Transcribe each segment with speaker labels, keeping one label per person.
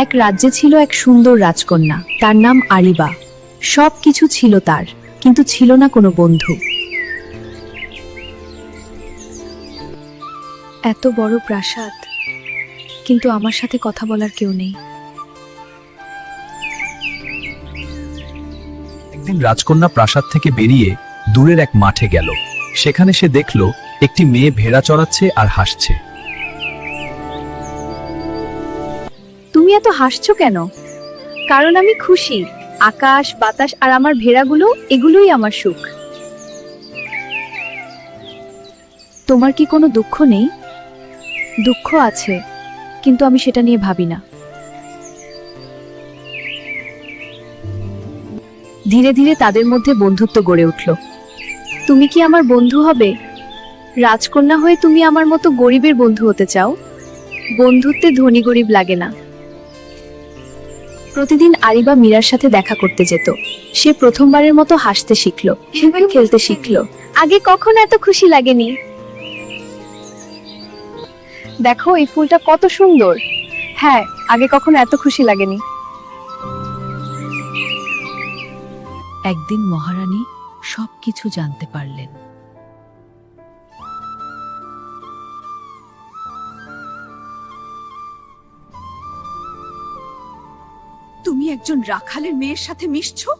Speaker 1: এক রাজ্যে ছিল এক সুন্দর রাজকন্যা, তার নাম আরিবা। সব কিছু ছিল তার, কিন্তু ছিল না কোনো বন্ধু। এত বড় প্রাসাদ, কিন্তু আমার সাথে কথা বলার কেউ নেই।
Speaker 2: একদিন রাজকন্যা প্রাসাদ থেকে বেরিয়ে দূরের এক মাঠে গেল। সেখানে সে দেখল একটি মেয়ে ভেড়া চড়াচ্ছে আর হাসছে।
Speaker 1: তুমি এত হাসছো কেন? কারণ আমি খুশি। আকাশ, বাতাস আর আমার ভেড়াগুলো, এগুলোই আমার সুখ। তোমার কি কোনো দুঃখ নেই? দুঃখ আছে, কিন্তু আমি সেটা নিয়ে ভাবি না। ধীরে ধীরে তাদের মধ্যে বন্ধুত্ব গড়ে উঠল। তুমি কি আমার বন্ধু হবে? রাজকন্যা হয়ে তুমি আমার মতো গরিবের বন্ধু হতে চাও? বন্ধুত্বে ধনী গরিব লাগে না। প্রতিদিন আরিবা মীরার সাথে দেখা করতে যেত। সে প্রথমবারের মতো হাসতে শিখল, খেলতে শিখল। আগে কখনো এত খুশি লাগেনি। দেখো, এই ফুলটা কত সুন্দর। হ্যাঁ, আগে কখনো এত খুশি লাগেনি। একদিন মহারানী সবকিছু জানতে পারলেন।
Speaker 3: তুমি একজন রাখালের মেয়ের সাথে মিশছো?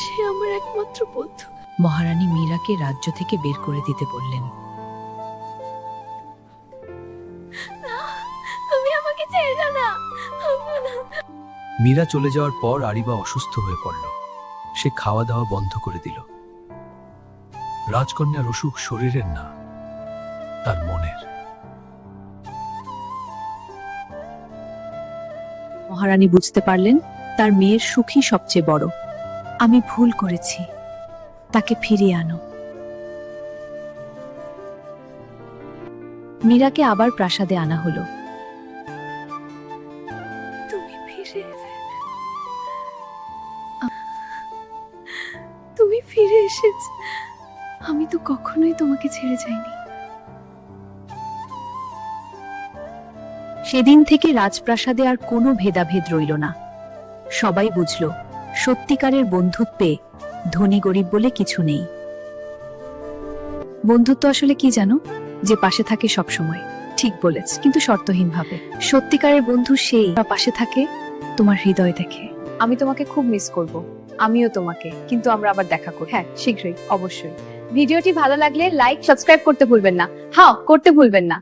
Speaker 3: সে আমার একমাত্র বন্ধু।
Speaker 1: মহারানী মীরাকে রাজ্য থেকে বের করে দিতে বললেন।
Speaker 3: তুমি আমাকে ছেড়ে দাও না।
Speaker 2: মীরা চলে যাওয়ার পর আরিবা অসুস্থ হয়ে পড়ল। সে খাওয়া দাওয়া বন্ধ করে দিল। রাজকন্যার অসুখ শরীরের না, তার মনের।
Speaker 1: মহারানী বুঝতে পারলেন তার মেয়ের সুখই সবচেয়ে বড়। আমি ভুল করেছি, তাকে ফিরিয়ে আনো। মীরাকে আবার প্রাসাদে আনা হলো।
Speaker 3: তুমি ফিরে এসেছ। আমি তো কখনোই তোমাকে ছেড়ে যাইনি।
Speaker 1: সেদিন থেকে রাজপ্রাসাদে আর কোনো ভেদাভেদ রইল না। সবাই বুঝল, সত্যিকারের বন্ধুত্বে ধনী গরিব বলে কিছু নেই। বন্ধুত্ব আসলে কি জানো? যে পাশে থাকে সব সময়। ঠিক বলেছ, কিন্তু শর্তহীনভাবে। সত্যিকারের বন্ধু সেই পাশে থাকে তোমার হৃদয় দেখে। আমি তোমাকে খুব মিস করব, আমিও তোমাকে, কিন্তু আমরা আবার দেখা করব। হ্যাঁ, শীঘ্রই, অবশ্যই। ভিডিওটি ভালো লাগলে লাইক, সাবস্ক্রাইব করতে ভুলবেন না। হ্যাঁ, করতে ভুলবেন না।